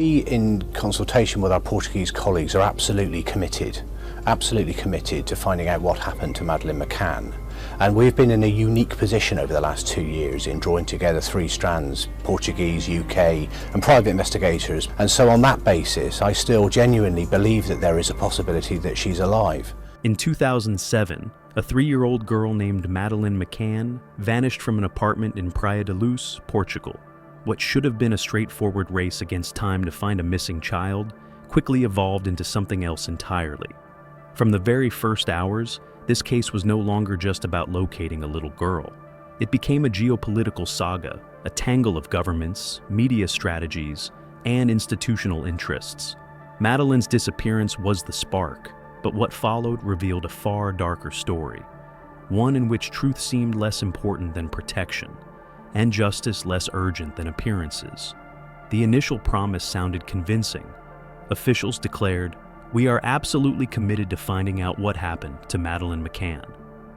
We, in consultation with our Portuguese colleagues, are absolutely committed to finding out what happened to Madeleine McCann. And we've been in a unique position over the last 2 years in drawing together three strands, Portuguese, UK and private investigators. And so on that basis, I still genuinely believe that there is a possibility that she's alive. In 2007, a 3-year-old girl named Madeleine McCann vanished from an apartment in Praia da Luz, Portugal. What should have been a straightforward race against time to find a missing child quickly evolved into something else entirely. From the very first hours, this case was no longer just about locating a little girl. It became a geopolitical saga, a tangle of governments, media strategies, and institutional interests. Madeleine's disappearance was the spark, but what followed revealed a far darker story, one in which truth seemed less important than protection, and justice less urgent than appearances. The initial promise sounded convincing. Officials declared, "We are absolutely committed to finding out what happened to Madeleine McCann."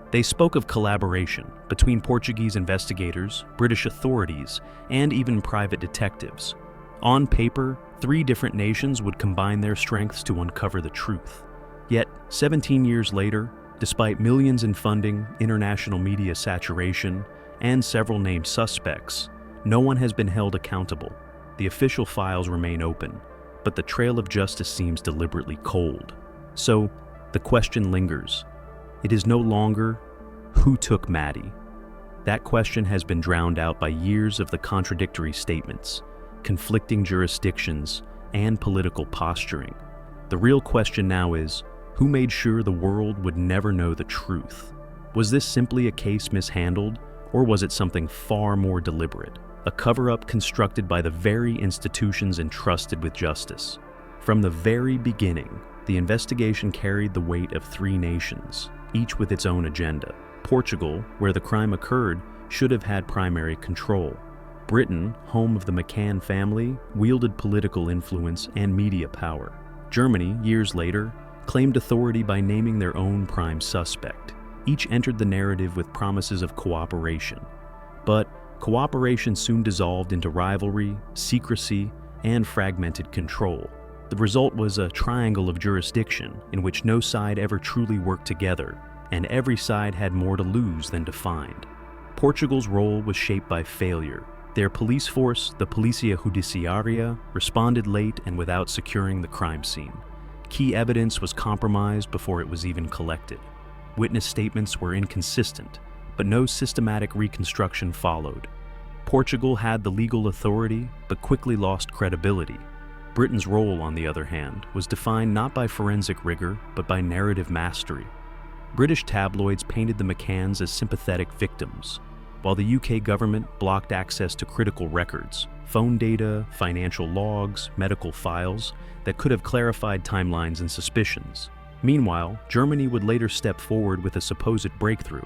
They spoke of collaboration between Portuguese investigators, British authorities, and even private detectives. On paper, 3 different nations would combine their strengths to uncover the truth. Yet, 17 years later, despite millions in funding, international media saturation, and several named suspects, no one has been held accountable. The official files remain open, but the trail of justice seems deliberately cold. So, the question lingers. It is no longer, who took Maddie? That question has been drowned out by years of the contradictory statements, conflicting jurisdictions, and political posturing. The real question now is, who made sure the world would never know the truth? Was this simply a case mishandled, or was it something far more deliberate? A cover-up constructed by the very institutions entrusted with justice. From the very beginning, the investigation carried the weight of 3 nations, each with its own agenda. Portugal, where the crime occurred, should have had primary control. Britain, home of the McCann family, wielded political influence and media power. Germany, years later, claimed authority by naming their own prime suspect. Each entered the narrative with promises of cooperation. But cooperation soon dissolved into rivalry, secrecy, and fragmented control. The result was a triangle of jurisdiction in which no side ever truly worked together, and every side had more to lose than to find. Portugal's role was shaped by failure. Their police force, the Polícia Judiciária, responded late and without securing the crime scene. Key evidence was compromised before it was even collected. Witness statements were inconsistent, but no systematic reconstruction followed. Portugal had the legal authority, but quickly lost credibility. Britain's role, on the other hand, was defined not by forensic rigor, but by narrative mastery. British tabloids painted the McCanns as sympathetic victims, while the UK government blocked access to critical records, phone data, financial logs, medical files that could have clarified timelines and suspicions. Meanwhile, Germany would later step forward with a supposed breakthrough.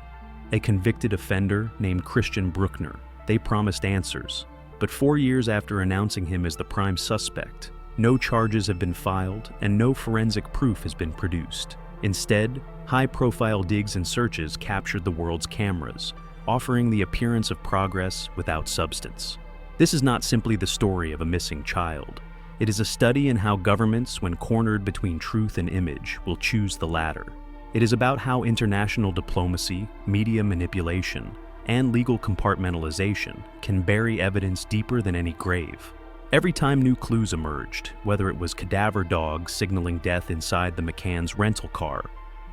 A convicted offender named Christian Bruckner. They promised answers, but 4 years after announcing him as the prime suspect, no charges have been filed and no forensic proof has been produced. Instead, high-profile digs and searches captured the world's cameras, offering the appearance of progress without substance. This is not simply the story of a missing child. It is a study in how governments, when cornered between truth and image, will choose the latter. It is about how international diplomacy, media manipulation, and legal compartmentalization can bury evidence deeper than any grave. Every time new clues emerged, whether it was cadaver dogs signaling death inside the McCann's rental car,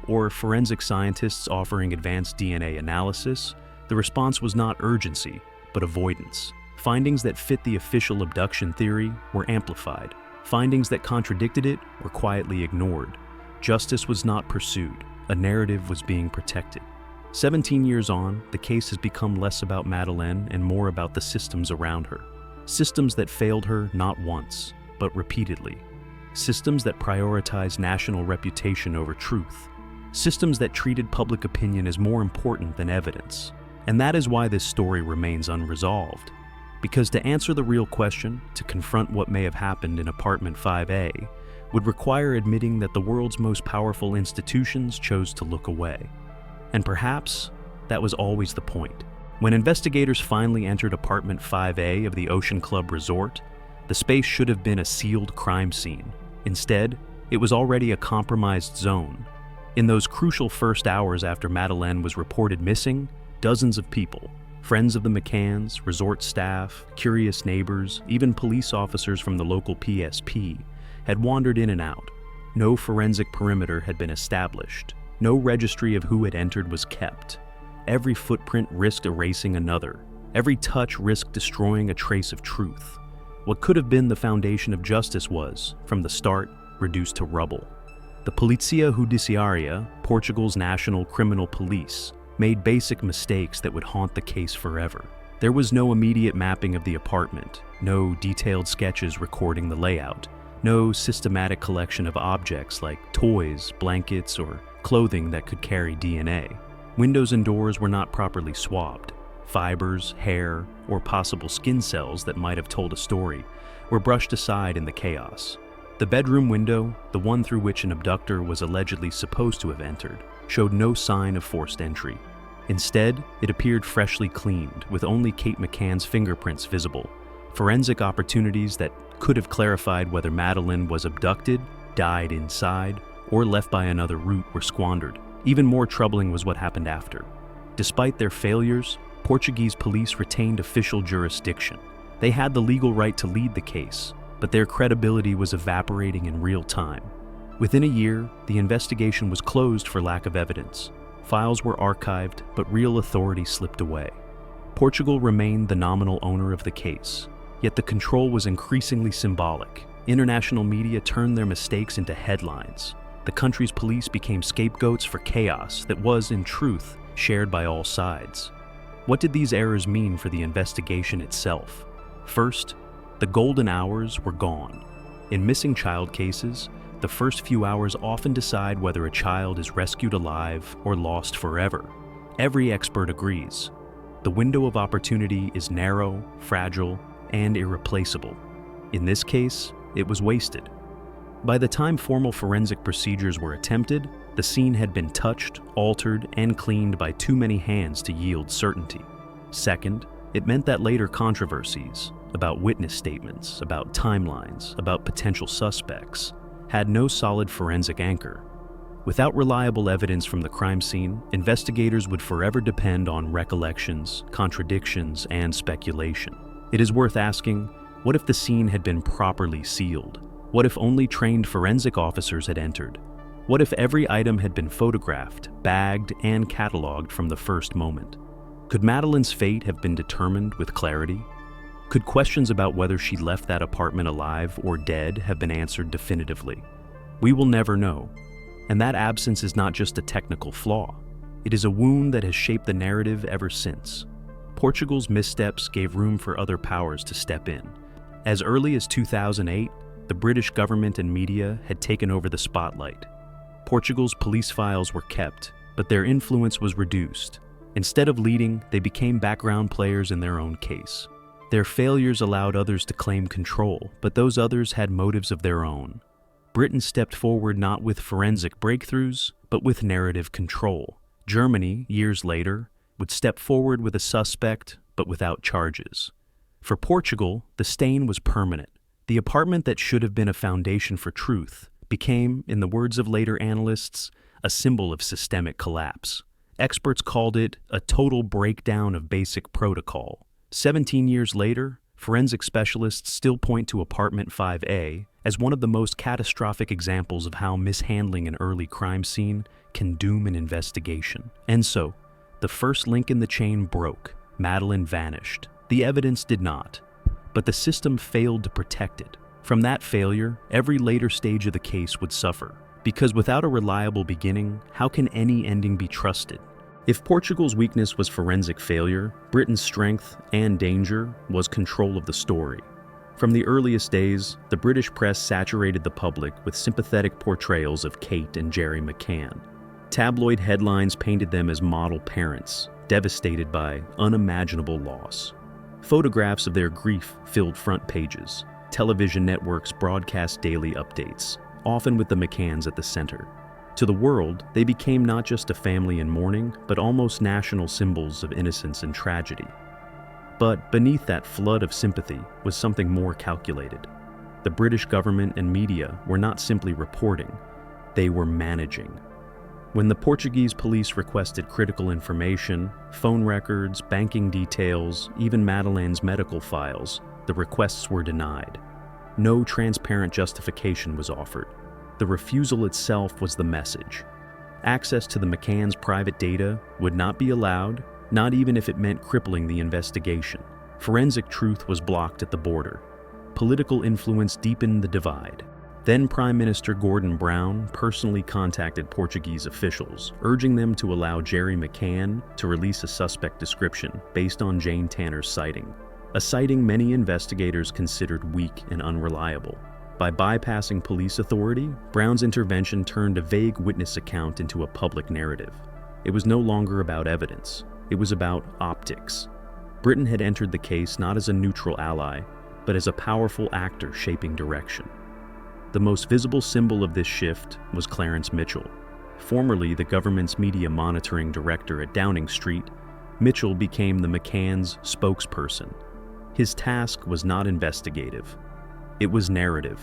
or forensic scientists offering advanced DNA analysis, the response was not urgency, but avoidance. Findings that fit the official abduction theory were amplified. Findings that contradicted it were quietly ignored. Justice was not pursued. A narrative was being protected. 17 years on, the case has become less about Madeleine and more about the systems around her. Systems that failed her not once, but repeatedly. Systems that prioritized national reputation over truth. Systems that treated public opinion as more important than evidence. And that is why this story remains unresolved. Because to answer the real question, to confront what may have happened in apartment 5A, would require admitting that the world's most powerful institutions chose to look away. And perhaps that was always the point. When investigators finally entered apartment 5A of the Ocean Club Resort, The space should have been a sealed crime scene. Instead, it was already a compromised zone. In those crucial first hours after Madeleine was reported missing, dozens of people, friends of the McCanns, resort staff, curious neighbors, even police officers from the local PSP, had wandered in and out. No forensic perimeter had been established. No registry of who had entered was kept. Every footprint risked erasing another. Every touch risked destroying a trace of truth. What could have been the foundation of justice was, from the start, reduced to rubble. The Polizia Judiciaria, Portugal's national criminal police, made basic mistakes that would haunt the case forever. There was no immediate mapping of the apartment, no detailed sketches recording the layout, no systematic collection of objects like toys, blankets, or clothing that could carry DNA. Windows and doors were not properly swabbed. Fibers, hair, or possible skin cells that might have told a story were brushed aside in the chaos. The bedroom window, the one through which an abductor was allegedly supposed to have entered, showed no sign of forced entry. Instead, it appeared freshly cleaned, with only Kate McCann's fingerprints visible. Forensic opportunities that could have clarified whether Madeleine was abducted, died inside, or left by another route were squandered. Even more troubling was what happened after. Despite their failures, Portuguese police retained official jurisdiction. They had the legal right to lead the case, but their credibility was evaporating in real time. Within a year, the investigation was closed for lack of evidence. Files were archived, but real authority slipped away. Portugal remained the nominal owner of the case, yet the control was increasingly symbolic. International media turned their mistakes into headlines. The country's police became scapegoats for chaos that was, in truth, shared by all sides. What did these errors mean for the investigation itself? First, the golden hours were gone. In missing child cases, the first few hours often decide whether a child is rescued alive or lost forever. Every expert agrees. The window of opportunity is narrow, fragile, and irreplaceable. In this case, it was wasted. By the time formal forensic procedures were attempted, the scene had been touched, altered, and cleaned by too many hands to yield certainty. Second, it meant that later controversies about witness statements, about timelines, about potential suspects, had no solid forensic anchor. Without reliable evidence from the crime scene, investigators would forever depend on recollections, contradictions, and speculation. It is worth asking, what if the scene had been properly sealed? What if only trained forensic officers had entered? What if every item had been photographed, bagged, and cataloged from the first moment? Could Madeleine's fate have been determined with clarity? Could questions about whether she left that apartment alive or dead have been answered definitively? We will never know. And that absence is not just a technical flaw. It is a wound that has shaped the narrative ever since. Portugal's missteps gave room for other powers to step in. As early as 2008, the British government and media had taken over the spotlight. Portugal's police files were kept, but their influence was reduced. Instead of leading, they became background players in their own case. Their failures allowed others to claim control, but those others had motives of their own. Britain stepped forward not with forensic breakthroughs, but with narrative control. Germany, years later, would step forward with a suspect, but without charges. For Portugal, the stain was permanent. The apartment that should have been a foundation for truth became, in the words of later analysts, a symbol of systemic collapse. Experts called it a total breakdown of basic protocol. 17 years later, forensic specialists still point to Apartment 5A as one of the most catastrophic examples of how mishandling an early crime scene can doom an investigation. And so, the first link in the chain broke. Madeleine vanished. The evidence did not. But the system failed to protect it. From that failure, every later stage of the case would suffer. Because without a reliable beginning, how can any ending be trusted? If Portugal's weakness was forensic failure, Britain's strength and danger was control of the story. From the earliest days, the British press saturated the public with sympathetic portrayals of Kate and Gerry McCann. Tabloid headlines painted them as model parents, devastated by unimaginable loss. Photographs of their grief filled front pages. Television networks broadcast daily updates, often with the McCanns at the center. To the world, they became not just a family in mourning, but almost national symbols of innocence and tragedy. But beneath that flood of sympathy was something more calculated. The British government and media were not simply reporting, they were managing. When the Portuguese police requested critical information, phone records, banking details, even Madeleine's medical files, the requests were denied. No transparent justification was offered. The refusal itself was the message. Access to the McCann's private data would not be allowed, not even if it meant crippling the investigation. Forensic truth was blocked at the border. Political influence deepened the divide. Then Prime Minister Gordon Brown personally contacted Portuguese officials, urging them to allow Gerry McCann to release a suspect description based on Jane Tanner's sighting, a sighting many investigators considered weak and unreliable. By bypassing police authority, Brown's intervention turned a vague witness account into a public narrative. It was no longer about evidence, it was about optics. Britain had entered the case not as a neutral ally, but as a powerful actor shaping direction. The most visible symbol of this shift was Clarence Mitchell. Formerly the government's media monitoring director at Downing Street, Mitchell became the McCann's spokesperson. His task was not investigative. It was narrative.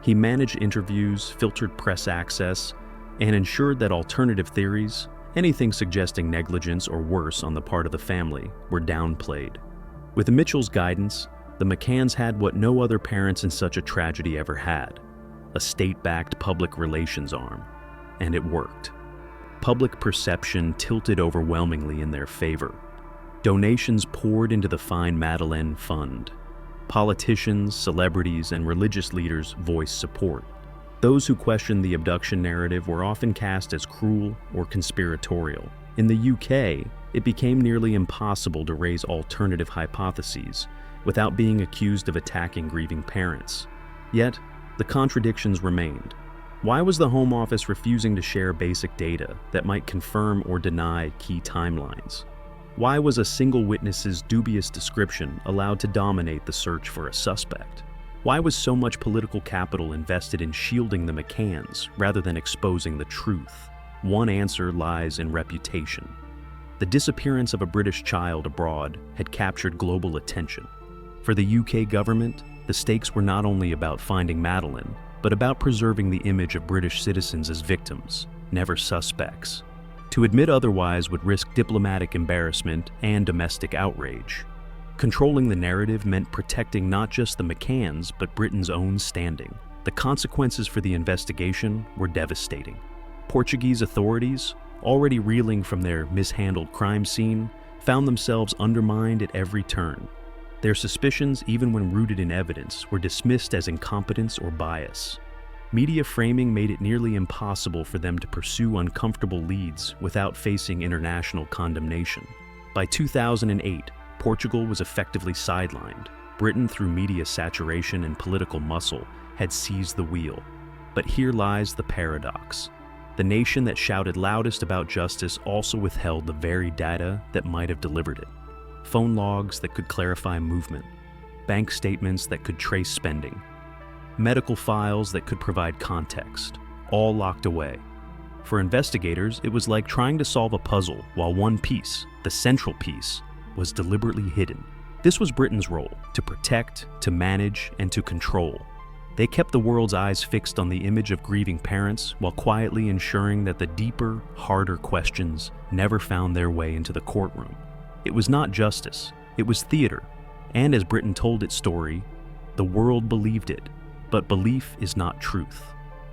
He managed interviews, filtered press access, and ensured that alternative theories, anything suggesting negligence or worse on the part of the family, were downplayed. With Mitchell's guidance, the McCanns had what no other parents in such a tragedy ever had: a state-backed public relations arm. And it worked. Public perception tilted overwhelmingly in their favor. Donations poured into the Find Madeleine Fund. Politicians, celebrities, and religious leaders voiced support. Those who questioned the abduction narrative were often cast as cruel or conspiratorial. In the UK, it became nearly impossible to raise alternative hypotheses without being accused of attacking grieving parents. Yet, the contradictions remained. Why was the Home Office refusing to share basic data that might confirm or deny key timelines? Why was a single witness's dubious description allowed to dominate the search for a suspect? Why was so much political capital invested in shielding the McCanns rather than exposing the truth? One answer lies in reputation. The disappearance of a British child abroad had captured global attention. For the UK government, the stakes were not only about finding Madeleine, but about preserving the image of British citizens as victims, never suspects. To admit otherwise would risk diplomatic embarrassment and domestic outrage. Controlling the narrative meant protecting not just the McCanns, but Britain's own standing. The consequences for the investigation were devastating. Portuguese authorities, already reeling from their mishandled crime scene, found themselves undermined at every turn. Their suspicions, even when rooted in evidence, were dismissed as incompetence or bias. Media framing made it nearly impossible for them to pursue uncomfortable leads without facing international condemnation. By 2008, Portugal was effectively sidelined. Britain, through media saturation and political muscle, had seized the wheel. But here lies the paradox. The nation that shouted loudest about justice also withheld the very data that might have delivered it. Phone logs that could clarify movement, bank statements that could trace spending, medical files that could provide context, all locked away. For investigators, it was like trying to solve a puzzle while one piece, the central piece, was deliberately hidden. This was Britain's role: to protect, to manage, and to control. They kept the world's eyes fixed on the image of grieving parents while quietly ensuring that the deeper, harder questions never found their way into the courtroom. It was not justice, it was theater. And as Britain told its story, the world believed it. But belief is not truth.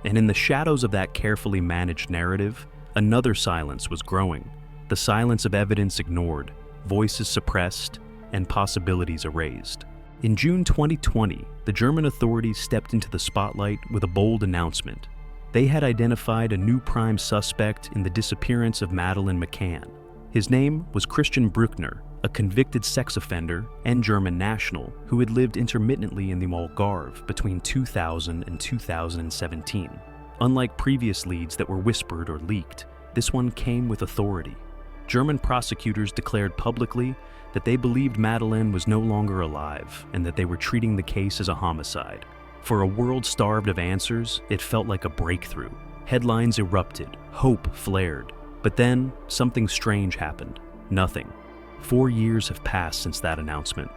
And in the shadows of that carefully managed narrative, another silence was growing. The silence of evidence ignored, voices suppressed, and possibilities erased. In June 2020, the German authorities stepped into the spotlight with a bold announcement. They had identified a new prime suspect in the disappearance of Madeleine McCann. His name was Christian Bruckner, a convicted sex offender and German national who had lived intermittently in the Algarve between 2000 and 2017. Unlike previous leads that were whispered or leaked, this one came with authority. German prosecutors declared publicly that they believed Madeleine was no longer alive and that they were treating the case as a homicide. For a world starved of answers, it felt like a breakthrough. Headlines erupted, hope flared. But then, something strange happened. Nothing. 4 years have passed since that announcement.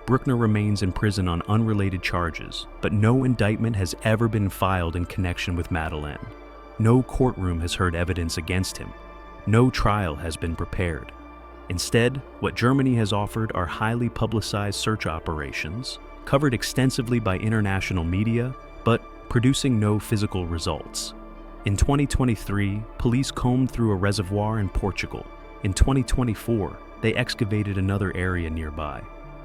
Bruckner remains in prison on unrelated charges, but no indictment has ever been filed in connection with Madeleine. No courtroom has heard evidence against him. No trial has been prepared. Instead, what Germany has offered are highly publicized search operations, covered extensively by international media, but producing no physical results. In 2023, police combed through a reservoir in Portugal. In 2024, they excavated another area nearby.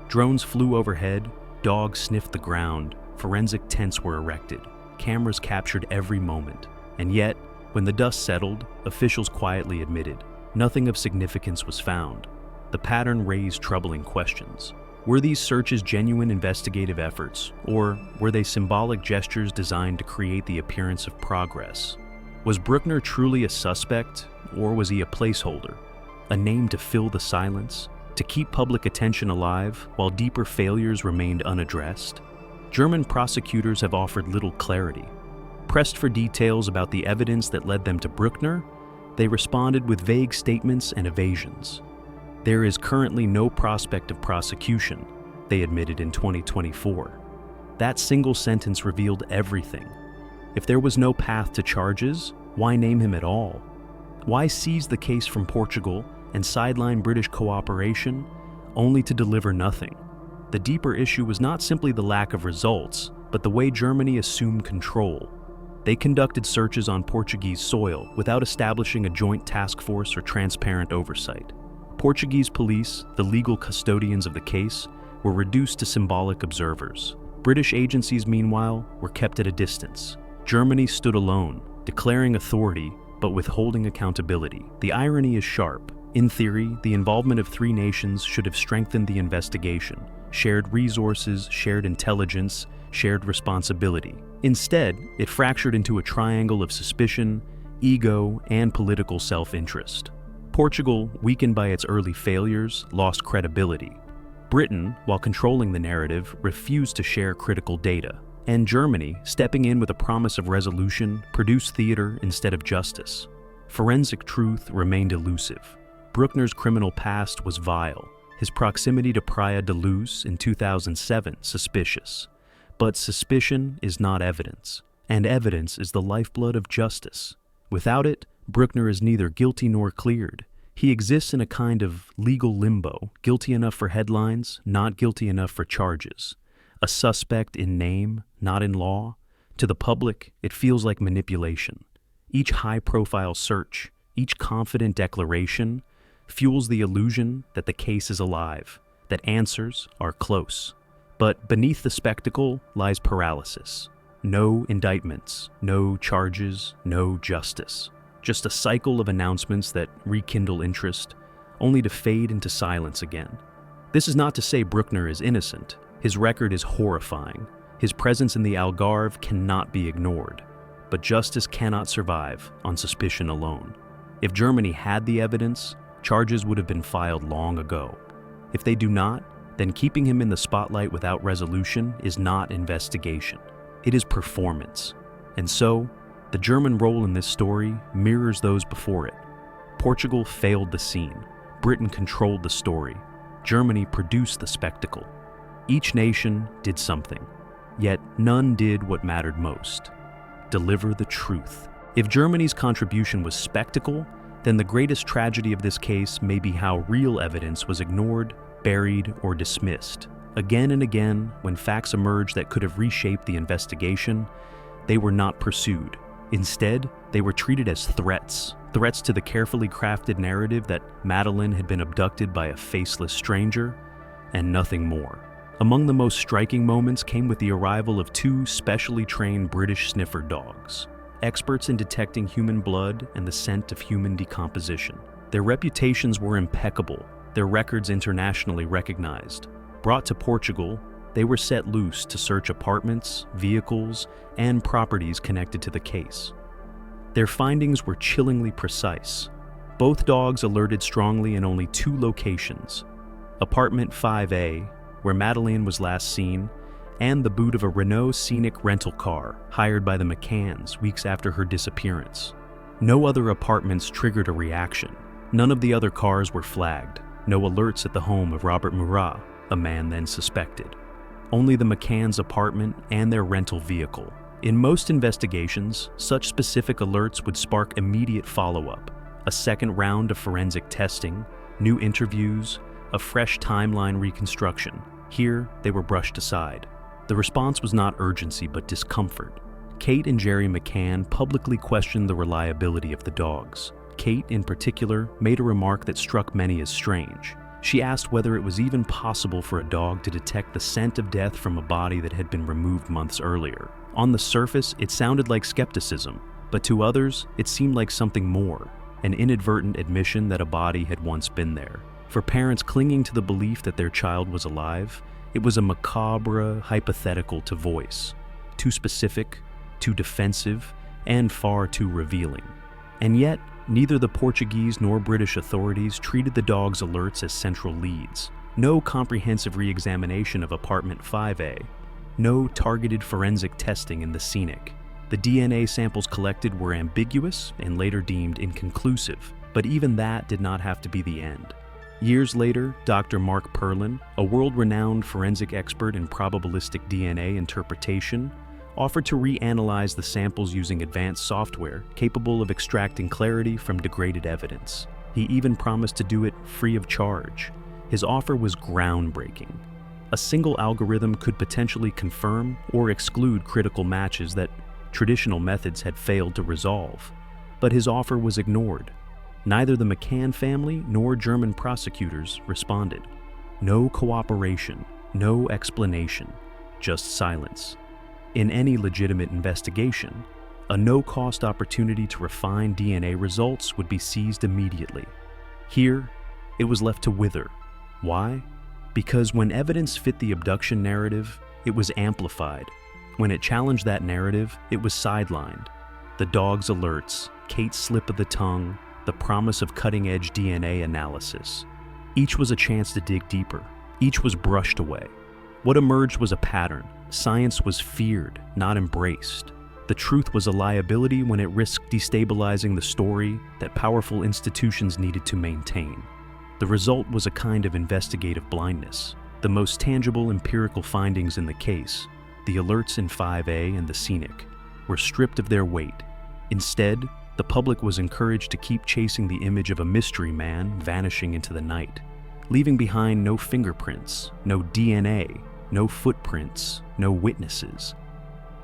Drones flew overhead, dogs sniffed the ground, forensic tents were erected, cameras captured every moment. And yet, when the dust settled, officials quietly admitted, nothing of significance was found. The pattern raised troubling questions. Were these searches genuine investigative efforts, or were they symbolic gestures designed to create the appearance of progress? Was Bruckner truly a suspect, or was he a placeholder? A name to fill the silence? To keep public attention alive while deeper failures remained unaddressed? German prosecutors have offered little clarity. Pressed for details about the evidence that led them to Bruckner, they responded with vague statements and evasions. There is currently no prospect of prosecution, they admitted in 2024. That single sentence revealed everything. If there was no path to charges, why name him at all? Why seize the case from Portugal and sideline British cooperation, only to deliver nothing? The deeper issue was not simply the lack of results, but the way Germany assumed control. They conducted searches on Portuguese soil without establishing a joint task force or transparent oversight. Portuguese police, the legal custodians of the case, were reduced to symbolic observers. British agencies, meanwhile, were kept at a distance. Germany stood alone, declaring authority but withholding accountability. The irony is sharp. In theory, the involvement of 3 nations should have strengthened the investigation, shared resources, shared intelligence, shared responsibility. Instead, it fractured into a triangle of suspicion, ego, and political self-interest. Portugal, weakened by its early failures, lost credibility. Britain, while controlling the narrative, refused to share critical data. And Germany, stepping in with a promise of resolution, produced theater instead of justice. Forensic truth remained elusive. Bruckner's criminal past was vile. His proximity to Praia da Luz in 2007 suspicious. But suspicion is not evidence, and evidence is the lifeblood of justice. Without it, Bruckner is neither guilty nor cleared. He exists in a kind of legal limbo, guilty enough for headlines, not guilty enough for charges. A suspect in name, not in law. To the public, it feels like manipulation. Each high-profile search, each confident declaration, fuels the illusion that the case is alive, that answers are close. But beneath the spectacle lies paralysis. No indictments, no charges, no justice. Just a cycle of announcements that rekindle interest, only to fade into silence again. This is not to say Bruckner is innocent. His record is horrifying. His presence in the Algarve cannot be ignored. But justice cannot survive on suspicion alone. If Germany had the evidence, charges would have been filed long ago. If they do not, then keeping him in the spotlight without resolution is not investigation. It is performance. And so, the German role in this story mirrors those before it. Portugal failed the scene. Britain controlled the story. Germany produced the spectacle. Each nation did something, yet none did what mattered most: deliver the truth. If Germany's contribution was spectacle, then the greatest tragedy of this case may be how real evidence was ignored, buried, or dismissed. Again and again, when facts emerged that could have reshaped the investigation, they were not pursued. Instead, they were treated as threats to the carefully crafted narrative that Madeleine had been abducted by a faceless stranger, and nothing more. Among the most striking moments came with the arrival of 2 specially trained British sniffer dogs, experts in detecting human blood and the scent of human decomposition. Their reputations were impeccable, their records internationally recognized. Brought to Portugal, they were set loose to search apartments, vehicles, and properties connected to the case. Their findings were chillingly precise. Both dogs alerted strongly in only 2 locations: apartment 5A, where Madeleine was last seen, and the boot of a Renault Scenic rental car hired by the McCanns weeks after her disappearance. No other apartments triggered a reaction. None of the other cars were flagged. No alerts at the home of Robert Murat, a man then suspected. Only the McCann's apartment and their rental vehicle. In most investigations, such specific alerts would spark immediate follow-up, a second round of forensic testing, new interviews, a fresh timeline reconstruction. Here, they were brushed aside. The response was not urgency but discomfort. Kate and Gerry McCann publicly questioned the reliability of the dogs. Kate, in particular, made a remark that struck many as strange. She asked whether it was even possible for a dog to detect the scent of death from a body that had been removed months earlier. On the surface, it sounded like skepticism, but to others, it seemed like something more, an inadvertent admission that a body had once been there. For parents clinging to the belief that their child was alive, it was a macabre hypothetical to voice, too specific, too defensive, and far too revealing. And yet, neither the Portuguese nor British authorities treated the dog's alerts as central leads. No comprehensive re-examination of apartment 5A. No targeted forensic testing in the scenic. The DNA samples collected were ambiguous and later deemed inconclusive, but even that did not have to be the end. Years later, Dr. Mark Perlin, a world-renowned forensic expert in probabilistic DNA interpretation, offered to reanalyze the samples using advanced software capable of extracting clarity from degraded evidence. He even promised to do it free of charge. His offer was groundbreaking. A single algorithm could potentially confirm or exclude critical matches that traditional methods had failed to resolve. But his offer was ignored. Neither the McCann family nor German prosecutors responded. No cooperation, no explanation, just silence. In any legitimate investigation, a no-cost opportunity to refine DNA results would be seized immediately. Here, it was left to wither. Why? Because when evidence fit the abduction narrative, it was amplified. When it challenged that narrative, it was sidelined. The dog's alerts, Kate's slip of the tongue, the promise of cutting-edge DNA analysis. Each was a chance to dig deeper. Each was brushed away. What emerged was a pattern. Science was feared, not embraced. The truth was a liability when it risked destabilizing the story that powerful institutions needed to maintain. The result was a kind of investigative blindness. The most tangible empirical findings in the case, the alerts in 5A and the scenic, were stripped of their weight. Instead, the public was encouraged to keep chasing the image of a mystery man vanishing into the night, leaving behind no fingerprints, no DNA, no footprints, no witnesses.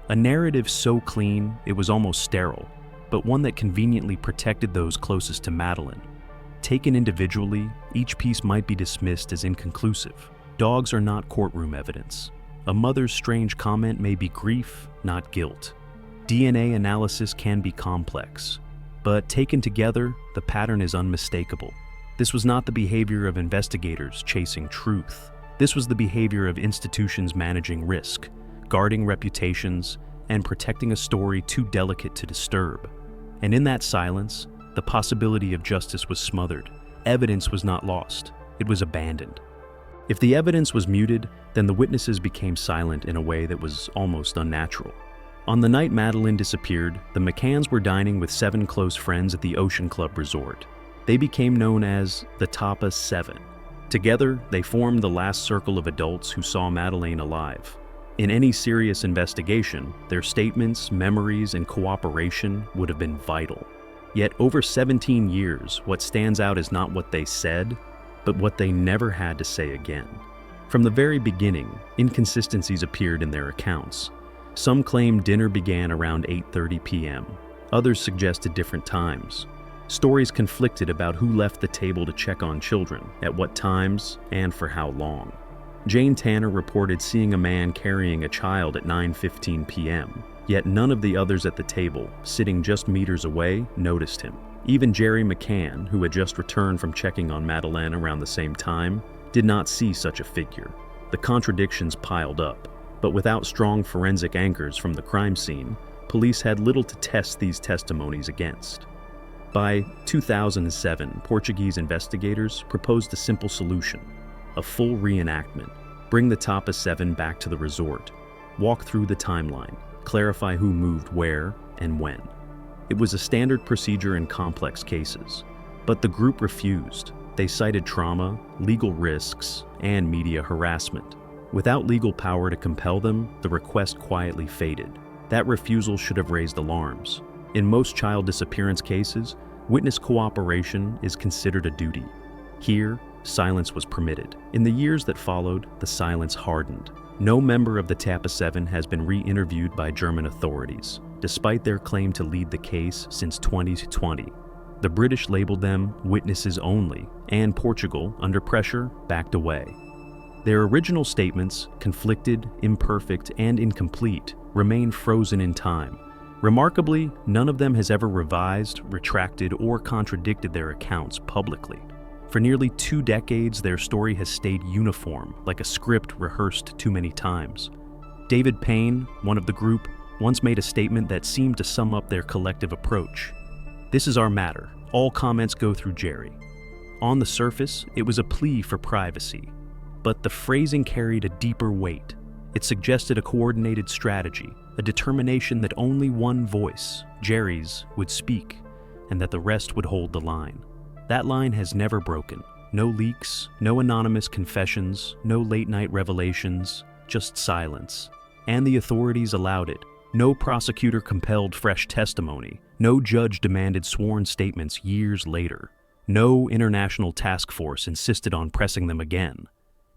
A narrative so clean it was almost sterile, but one that conveniently protected those closest to Madeleine. Taken individually, each piece might be dismissed as inconclusive. Dogs are not courtroom evidence. A mother's strange comment may be grief, not guilt. DNA analysis can be complex, but taken together, the pattern is unmistakable. This was not the behavior of investigators chasing truth. This was the behavior of institutions managing risk, guarding reputations, and protecting a story too delicate to disturb. And in that silence, the possibility of justice was smothered. Evidence was not lost, it was abandoned. If the evidence was muted, then the witnesses became silent in a way that was almost unnatural. On the night Madeleine disappeared, the McCanns were dining with 7 close friends at the Ocean Club Resort. They became known as the Tapa 7. Together, they formed the last circle of adults who saw Madeleine alive. In any serious investigation, their statements, memories, and cooperation would have been vital. Yet over 17 years, what stands out is not what they said, but what they never had to say again. From the very beginning, inconsistencies appeared in their accounts. Some claimed dinner began around 8:30 p.m. Others suggested different times. Stories conflicted about who left the table to check on children, at what times, and for how long. Jane Tanner reported seeing a man carrying a child at 9:15 p.m., yet none of the others at the table, sitting just meters away, noticed him. Even Gerry McCann, who had just returned from checking on Madeleine around the same time, did not see such a figure. The contradictions piled up, but without strong forensic anchors from the crime scene, police had little to test these testimonies against. By 2007, Portuguese investigators proposed a simple solution: a full reenactment. Bring the Tapa 7 back to the resort. Walk through the timeline. Clarify who moved where and when. It was a standard procedure in complex cases. But the group refused. They cited trauma, legal risks, and media harassment. Without legal power to compel them, the request quietly faded. That refusal should have raised alarms. In most child disappearance cases, witness cooperation is considered a duty. Here, silence was permitted. In the years that followed, the silence hardened. No member of the Tappa 7 has been re-interviewed by German authorities, despite their claim to lead the case since 2020. The British labeled them witnesses only, and Portugal, under pressure, backed away. Their original statements, conflicted, imperfect, and incomplete, remain frozen in time. Remarkably, none of them has ever revised, retracted, or contradicted their accounts publicly. For nearly 2 decades, their story has stayed uniform, like a script rehearsed too many times. David Payne, one of the group, once made a statement that seemed to sum up their collective approach. "This is our matter. All comments go through Gerry." On the surface, it was a plea for privacy, but the phrasing carried a deeper weight. It suggested a coordinated strategy, a determination that only one voice, Gerry's, would speak, and that the rest would hold the line. That line has never broken. No leaks, no anonymous confessions, no late-night revelations, just silence. And the authorities allowed it. No prosecutor compelled fresh testimony. No judge demanded sworn statements years later. No international task force insisted on pressing them again.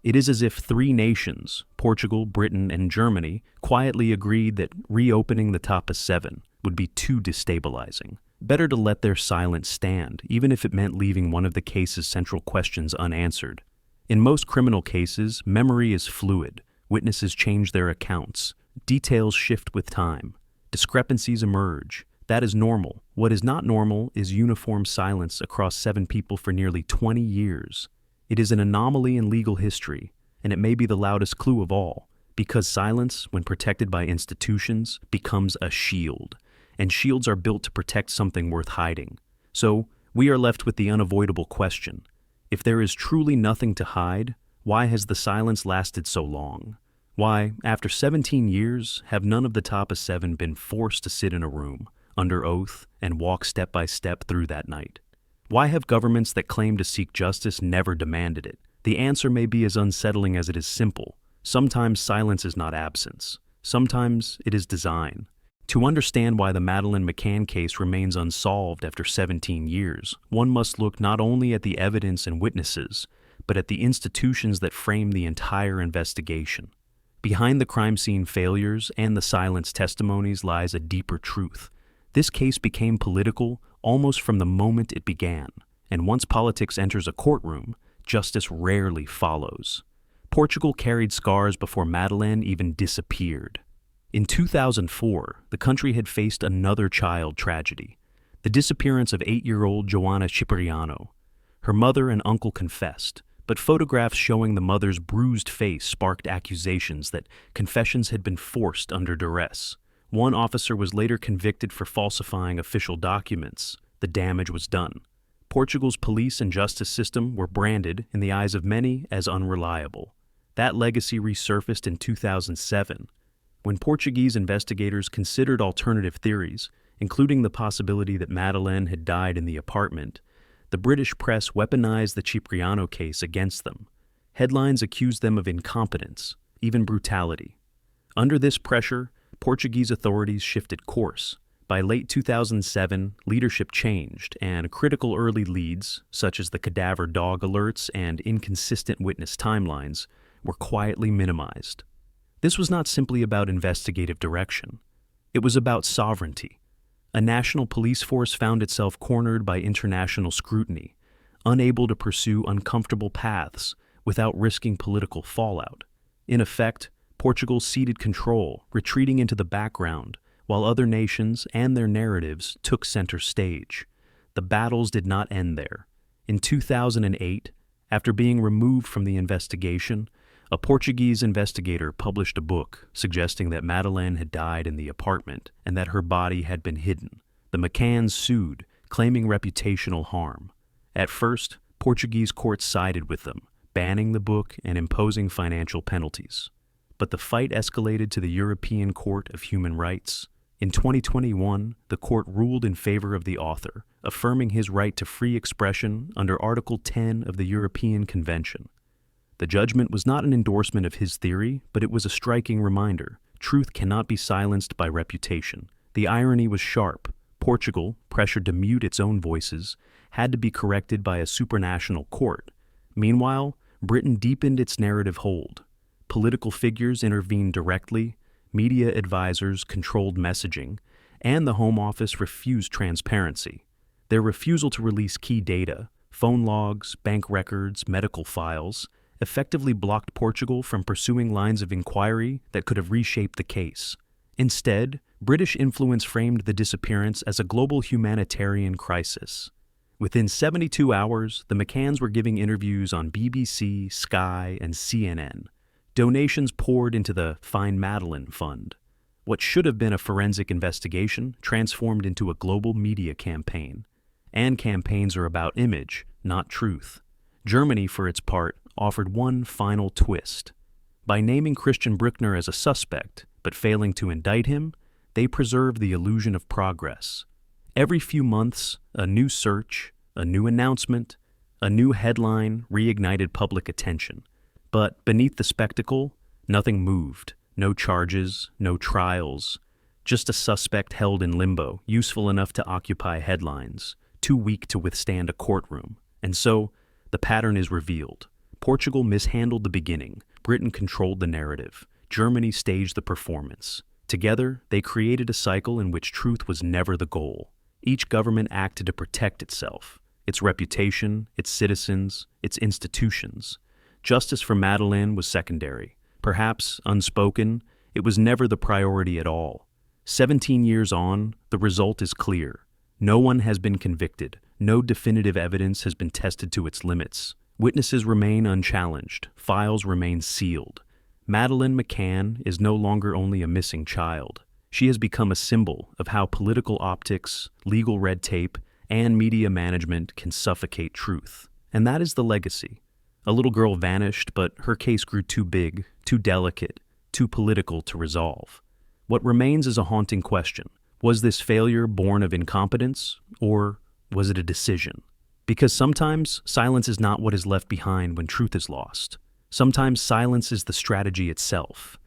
It is as if 3 nations, Portugal, Britain, and Germany, quietly agreed that reopening the Tappa 7 would be too destabilizing. Better to let their silence stand, even if it meant leaving one of the case's central questions unanswered. In most criminal cases, memory is fluid. Witnesses change their accounts. Details shift with time. Discrepancies emerge. That is normal. What is not normal is uniform silence across 7 people for nearly 20 years. It is an anomaly in legal history, and it may be the loudest clue of all, because silence, when protected by institutions, becomes a shield. And shields are built to protect something worth hiding. So, we are left with the unavoidable question. If there is truly nothing to hide, why has the silence lasted so long? Why, after 17 years, have none of the Tappa 7 been forced to sit in a room, under oath, and walk step by step through that night? Why have governments that claim to seek justice never demanded it? The answer may be as unsettling as it is simple. Sometimes silence is not absence. Sometimes it is design. To understand why the Madeleine McCann case remains unsolved after 17 years, one must look not only at the evidence and witnesses, but at the institutions that frame the entire investigation. Behind the crime scene failures and the silenced testimonies lies a deeper truth. This case became political almost from the moment it began, and once politics enters a courtroom, justice rarely follows. Portugal carried scars before Madeleine even disappeared. In 2004, the country had faced another child tragedy, the disappearance of 8-year-old Joanna Cipriano. Her mother and uncle confessed, but photographs showing the mother's bruised face sparked accusations that confessions had been forced under duress. One officer was later convicted for falsifying official documents. The damage was done. Portugal's police and justice system were branded, in the eyes of many, as unreliable. That legacy resurfaced in 2007, when Portuguese investigators considered alternative theories, including the possibility that Madeleine had died in the apartment. The British press weaponized the Cipriano case against them. Headlines accused them of incompetence, even brutality. Under this pressure, Portuguese authorities shifted course. By late 2007, leadership changed, and critical early leads, such as the cadaver dog alerts and inconsistent witness timelines, were quietly minimized. This was not simply about investigative direction. It was about sovereignty. A national police force found itself cornered by international scrutiny, unable to pursue uncomfortable paths without risking political fallout. In effect, Portugal ceded control, retreating into the background, while other nations and their narratives took center stage. The battles did not end there. In 2008, after being removed from the investigation, a Portuguese investigator published a book suggesting that Madeleine had died in the apartment and that her body had been hidden. The McCanns sued, claiming reputational harm. At first, Portuguese courts sided with them, banning the book and imposing financial penalties. But the fight escalated to the European Court of Human Rights. In 2021, the court ruled in favor of the author, affirming his right to free expression under Article 10 of the European Convention. The judgment was not an endorsement of his theory, but it was a striking reminder. Truth cannot be silenced by reputation. The irony was sharp. Portugal, pressured to mute its own voices, had to be corrected by a supranational court. Meanwhile, Britain deepened its narrative hold. Political figures intervened directly, media advisors controlled messaging, and the Home Office refused transparency. Their refusal to release key data, phone logs, bank records, medical files, effectively blocked Portugal from pursuing lines of inquiry that could have reshaped the case. Instead, British influence framed the disappearance as a global humanitarian crisis. Within 72 hours, the McCanns were giving interviews on BBC, Sky, and CNN. Donations poured into the Find Madeleine Fund. What should have been a forensic investigation transformed into a global media campaign. And campaigns are about image, not truth. Germany, for its part, offered one final twist. By naming Christian Bruckner as a suspect, but failing to indict him, they preserved the illusion of progress. Every few months, a new search, a new announcement, a new headline reignited public attention. But beneath the spectacle, nothing moved. No charges, no trials. Just a suspect held in limbo, useful enough to occupy headlines, too weak to withstand a courtroom. And so, the pattern is revealed. Portugal mishandled the beginning. Britain controlled the narrative. Germany staged the performance. Together, they created a cycle in which truth was never the goal. Each government acted to protect itself, its reputation, its citizens, its institutions. Justice for Madeleine was secondary. Perhaps unspoken, it was never the priority at all. 17 years on, the result is clear. No one has been convicted. No definitive evidence has been tested to its limits. Witnesses remain unchallenged. Files remain sealed. Madeleine McCann is no longer only a missing child. She has become a symbol of how political optics, legal red tape, and media management can suffocate truth. And that is the legacy. A little girl vanished, but her case grew too big, too delicate, too political to resolve. What remains is a haunting question. Was this failure born of incompetence, or was it a decision? Because sometimes silence is not what is left behind when truth is lost. Sometimes silence is the strategy itself.